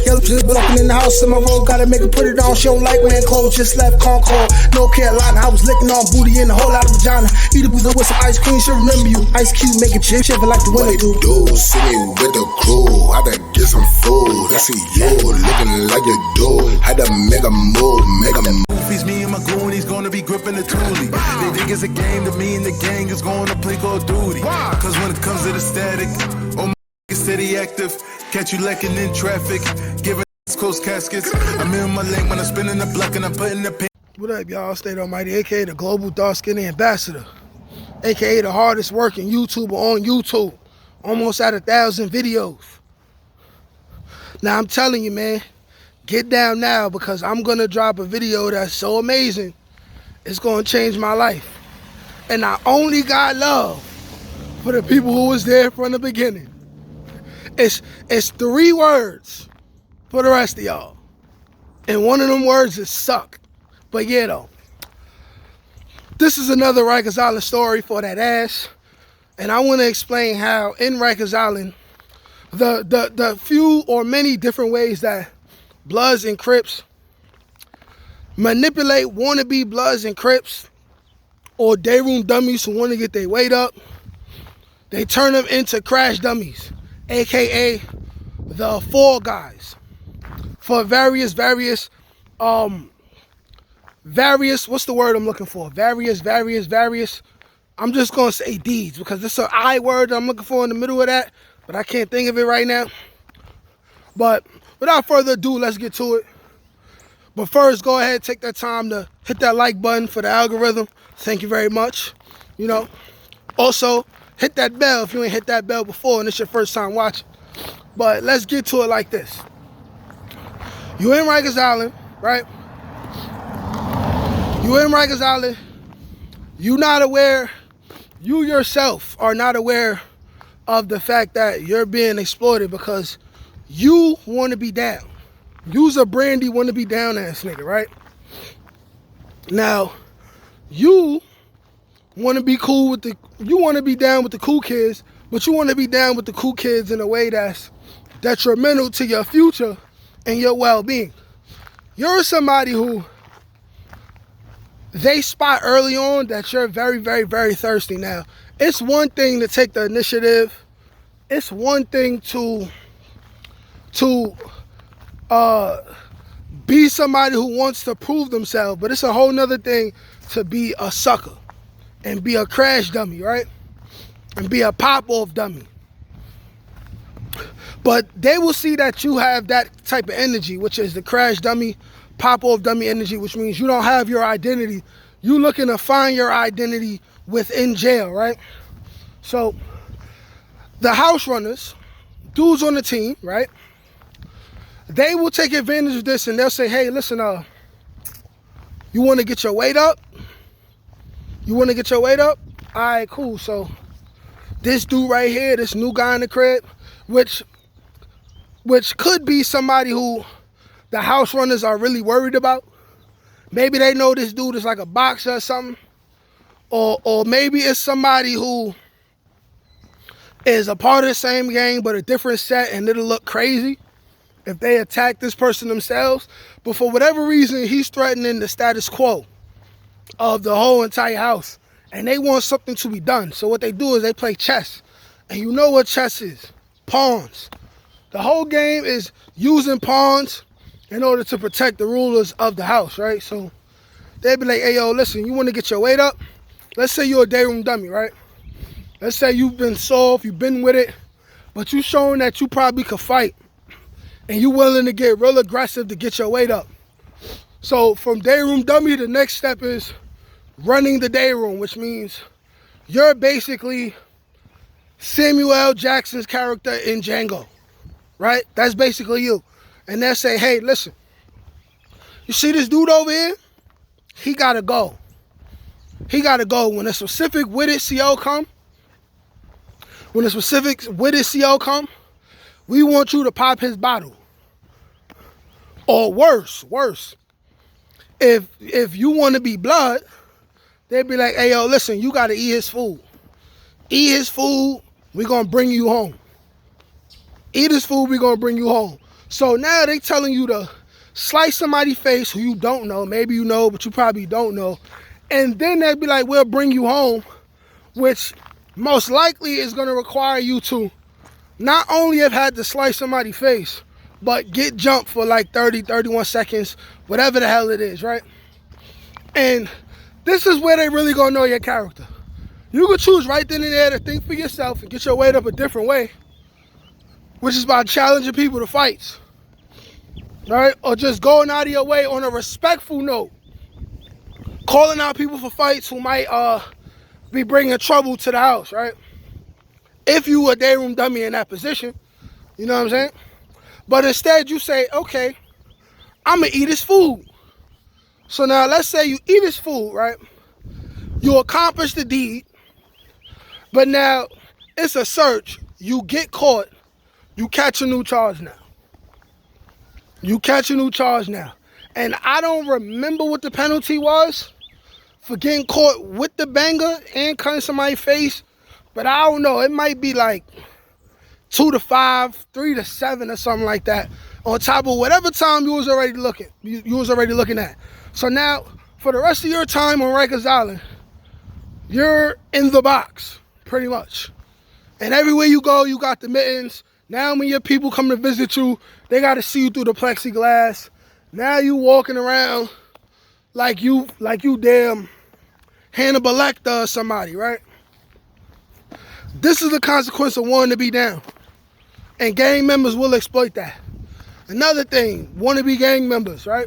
Yellow just blocking in the house in my road. Gotta make her put it on. She don't like wearing clothes. Just left Concord, North Carolina. I was licking on booty and a whole lot of vagina. Eat a pizza with some ice cream. She'll remember you. Ice Cube making chip shiver like the winter do. See me with the crew. I done get some food. I see you looking like you do. Had to make a move, It's me and my goonies gonna be gripping the toolie. They think it's a game to me and the gang is gonna play Call of Duty. Cause when it comes to the static, oh my is steady active. Catch you lacking in traffic, giving close caskets. I'm in my lane when I'm spinning the block and I'm putting the pain. What up, y'all? State Almighty, aka the Global Dark Skinny Ambassador, aka the hardest working YouTuber on YouTube. Almost at 1,000 videos. Now I'm telling you, man, get down now because I'm gonna drop a video that's so amazing, it's gonna change my life. And I only got love for the people who was there from the beginning. It's 3 words for the rest of y'all. And one of them words is suck. But yeah though. This is another Rikers Island story for that ass. And I want to explain how in Rikers Island, the few or many different ways that Bloods and Crips manipulate wannabe Bloods and Crips or day room dummies who want to get their weight up. They turn them into crash dummies, aka the fall guys, for various, what's the word I'm looking for? Various. I'm just going to say deeds because it's an I word that I'm looking for in the middle of that, but I can't think of it right now. But without further ado, let's get to it. But first, go ahead, take that time to hit that like button for the algorithm. Thank you very much. You know, also hit that bell if you ain't hit that bell before and it's your first time watching. But let's get to it like this. You in Rikers Island, right? You in Rikers Island. You not aware. You yourself are not aware of the fact that you're being exploited because you want to be down. You's a brandy want to be down ass nigga, right? Now, you want to be cool with you want to be down with the cool kids, but you want to be down with the cool kids in a way that's detrimental to your future and your well-being. You're somebody who they spot early on that you're very, very, very thirsty. Now, it's one thing to take the initiative. It's one thing to be somebody who wants to prove themselves, but it's a whole nother thing to be a sucker and be a crash dummy, right? And be a pop-off dummy. But they will see that you have that type of energy, which is the crash dummy, pop-off dummy energy, which means you don't have your identity. You looking to find your identity within jail, right? So the house runners, dudes on the team, right? They will take advantage of this and they'll say, hey, listen, you want to get your weight up? You want to get your weight up? All right, cool. So this dude right here, this new guy in the crib, which could be somebody who the house runners are really worried about. Maybe they know this dude is like a boxer or something. Or maybe it's somebody who is a part of the same gang but a different set and it'll look crazy if they attack this person themselves. But for whatever reason, he's threatening the status quo of the whole entire house. And they want something to be done. So what they do is they play chess. And you know what chess is. Pawns. The whole game is using pawns in order to protect the rulers of the house, right? So they'd be like, hey, yo, listen, you want to get your weight up? Let's say you're a day room dummy, right? Let's say you've been soft, you've been with it, but you showing that you probably could fight. And you willing to get real aggressive to get your weight up. So from day room dummy, the next step is running the day room, which means you're basically Samuel L. Jackson's character in Django, right? That's basically you. And they'll say, hey, listen, you see this dude over here? He gotta go. He gotta go. When a specific witted CO come, we want you to pop his bottle. Or worse, if you want to be blood, they'd be like, hey, yo, listen, you got to eat his food. Eat his food, we're going to bring you home. Eat his food, we're going to bring you home. So now they telling you to slice somebody's face who you don't know. Maybe you know, but you probably don't know. And then they'd be like, we'll bring you home, which most likely is going to require you to not only have had to slice somebody's face, but get jumped for like 30, 31 seconds, whatever the hell it is, right? And this is where they really going to know your character. You could choose right then and there to think for yourself and get your weight up a different way, which is by challenging people to fights, right? Or just going out of your way on a respectful note, calling out people for fights who might be bringing trouble to the house, right? If you a day room dummy in that position, you know what I'm saying? But instead you say, okay, I'm gonna eat his food. So now let's say you eat his food, right? You accomplish the deed, but now it's a search. You get caught, you catch a new charge now. You catch a new charge now. And I don't remember what the penalty was for getting caught with the banger and cutting somebody's face. But I don't know, it might be like 2 to 5, 3 to 7 or something like that. On top of whatever time you was already looking, you was already looking at. So now, for the rest of your time on Rikers Island, you're in the box, pretty much. And everywhere you go, you got the mittens. Now when your people come to visit you, they got to see you through the plexiglass. Now you walking around like you damn Hannibal Lecter or somebody, right? This is the consequence of wanting to be down. And gang members will exploit that. Another thing, wannabe gang members, right?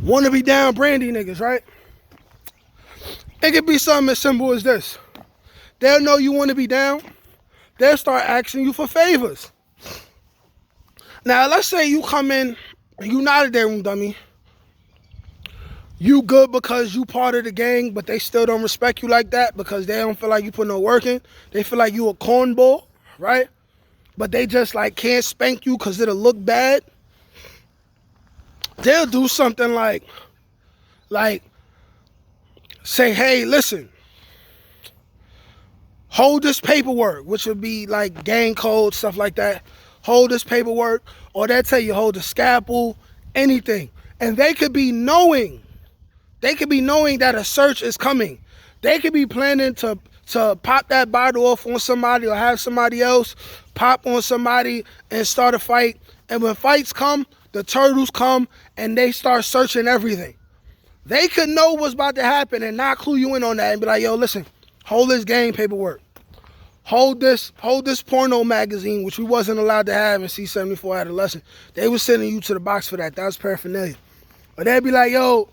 Wanna be down brandy niggas, right? It could be something as simple as this. They'll know you want to be down. They'll start asking you for favors. Now, let's say you come in and you not a day room dummy. You good because you part of the gang, but they still don't respect you like that because they don't feel like you put no work in. They feel like you a cornball, right? But they just like can't spank you because it'll look bad. They'll do something like say, hey, listen, hold this paperwork, which would be like gang code, stuff like that. Hold this paperwork, or they'll tell you hold the scalpel, anything. And they could be knowing that a search is coming. They could be planning to pop that bottle off on somebody or have somebody else pop on somebody and start a fight. And when fights come, the turtles come and they start searching everything. They could know what's about to happen and not clue you in on that and be like, yo, listen, hold this gang paperwork. Hold this porno magazine, which we wasn't allowed to have in C-74 adolescent. They was sending you to the box for that. That was paraphernalia. Or they'd be like, yo,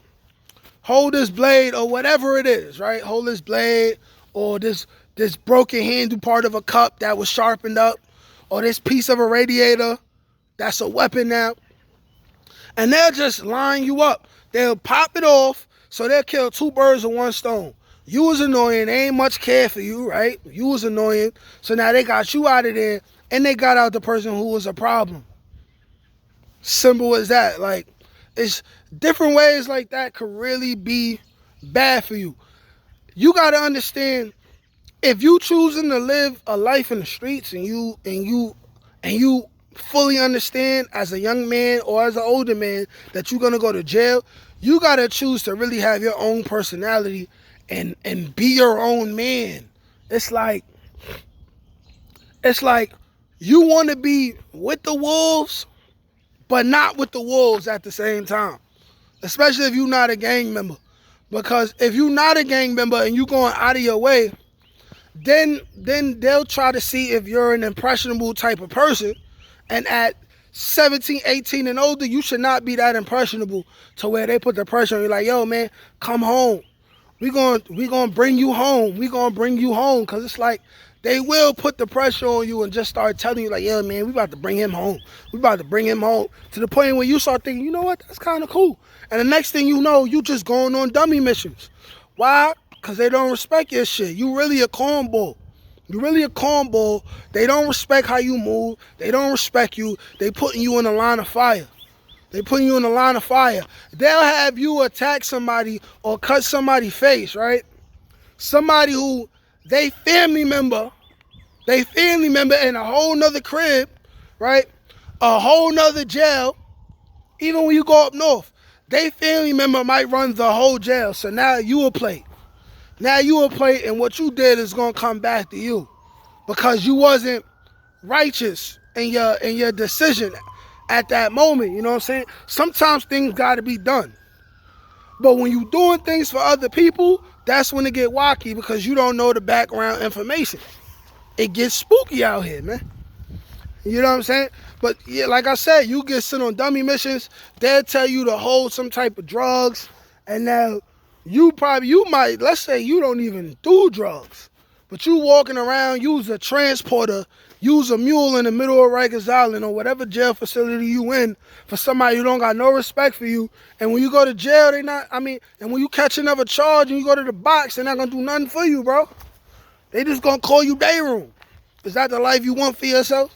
hold this blade or whatever it is, right? Hold this blade or this broken handle part of a cup that was sharpened up or this piece of a radiator that's a weapon now. And they'll just line you up. They'll pop it off, so they'll kill 2 birds with 1 stone. You was annoying. They ain't much care for you, right? You was annoying. So now they got you out of there, and they got out the person who was a problem. Simple as that. Like, it's different ways like that could really be bad for you. You got to understand, if you choosing to live a life in the streets and you fully understand as a young man or as an older man that you're going to go to jail, you got to choose to really have your own personality and be your own man. It's like you want to be with the wolves, but not with the wolves at the same time. Especially if you're not a gang member. Because if you're not a gang member and you're going out of your way, then they'll try to see if you're an impressionable type of person. And at 17, 18 and older, you should not be that impressionable to where they put the pressure on you like, yo, man, come home. We gonna bring you home. We gonna bring you home. Because it's like they will put the pressure on you and just start telling you like, yeah, man, we about to bring him home. We about to bring him home. To the point where you start thinking, you know what, that's kind of cool. And the next thing you know, you just going on dummy missions. Why? Because they don't respect your shit. You really a cornball. You really a cornball. They don't respect how you move. They don't respect you. They putting you in the line of fire. They putting you in the line of fire. They'll have you attack somebody or cut somebody's face, right? Somebody who they family member in a whole nother crib, right? a whole nother jail. Even when you go up north, they family member might run the whole jail. So now you a plate. Now you a plate, and what you did is gonna come back to you because you wasn't righteous in your decision at that moment. You know what I'm saying? Sometimes things gotta be done. But when you doing things for other people, that's when it get wacky because you don't know the background information. It gets spooky out here, man. You know what I'm saying? But yeah, like I said, you get sent on dummy missions, they'll tell you to hold some type of drugs, and now you might, let's say you don't even do drugs, but you walking around, use a transporter, use a mule in the middle of Rikers Island or whatever jail facility you in for somebody who don't got no respect for you, and when you go to jail, and when you catch another charge and you go to the box, they're not gonna do nothing for you, bro. They just gonna call you day room. Is that the life you want for yourself?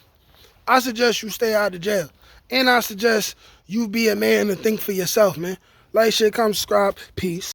I suggest you stay out of jail. And I suggest you be a man and think for yourself, man. Like, shit, come subscribe. Peace.